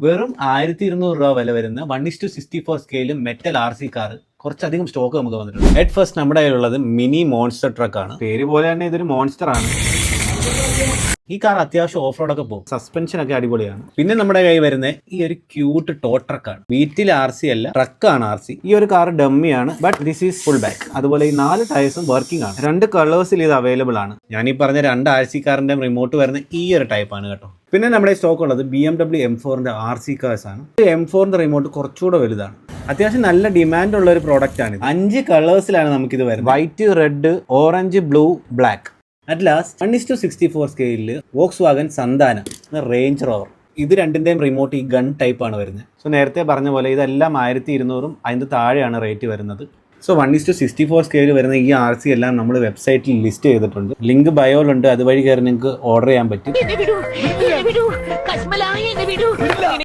വെറും 1200 രൂപ വില വരുന്ന 1:64 സ്കെയിലും മെറ്റൽ RC കാർ കുറച്ചധികം സ്റ്റോക്ക് നമുക്ക് വന്നിട്ടുണ്ട്. അറ്റ് ഫസ്റ്റ് നമ്മുടെ കയ്യിലുള്ളത് മിനി മോൺസ്റ്റർ ട്രക്കാണ്. പേര് പോലെ തന്നെ ഇതൊരു മോൺസ്റ്റർ ആണ്. ഈ കാർ അത്യാവശ്യം ഓഫ് റോഡൊക്കെ പോകും. സസ്പെൻഷൻ ഒക്കെ അടിപൊളിയാണ്. പിന്നെ നമ്മുടെ കയ്യിൽ വരുന്ന ഈ ഒരു ക്യൂട്ട് ടോ ട്രക്കാണ്. വീട്ടിൽ RC അല്ല, ട്രക്കാണ് RC. ഈ ഒരു കാർ ഡമ്മിയാണ്, but this is full back. അതുപോലെ ഈ 4 ടയർസും വർക്കിംഗ് ആണ്. 2 കളേഴ്സിൽ ഇത് അവൈലബിൾ ആണ്. ഞാൻ ഈ പറഞ്ഞ 2 RC കാറിന്റെ റിമോട്ട് വരുന്ന ഈ ഒരു ടൈപ്പാണ് കേട്ടോ. പിന്നെ നമ്മുടെ സ്റ്റോക്ക് ഉള്ളത് BMW M4ന്റെ RC കാർസ് ആണ്. M4ന്റെ റിമോട്ട് കുറച്ചുകൂടെ വലുതാണ്. അത്യാവശ്യം നല്ല ഡിമാൻഡ് ഉള്ള ഒരു പ്രോഡക്റ്റ് ആണ്. 5 കളേഴ്സിലാണ് നമുക്കിത് വരുന്നത്. White, red, orange, blue, black. At last 1:64 സ്കെയിലിൽ വോക്സ്വാഗൻ സന്താന റേഞ്ച് റോവർ. ഇത് രണ്ടിന്റെയും റിമോട്ട് ഈ ഗൺ ടൈപ്പ് ആണ് വരുന്നത്. സോ നേരത്തെ പറഞ്ഞ പോലെ ഇതെല്ലാം 1200 അതിന്റെ താഴെയാണ് റേറ്റ് വരുന്നത്. സോ 1:64 സ്കെയിൽ വരുന്ന ഈ RC എല്ലാം നമ്മൾ വെബ്സൈറ്റിൽ ലിസ്റ്റ് ചെയ്തിട്ടുണ്ട്. ലിങ്ക് ബയോയിലുണ്ട്. അതുവഴി കയറി നിങ്ങൾക്ക് ഓർഡർ ചെയ്യാൻ പറ്റും.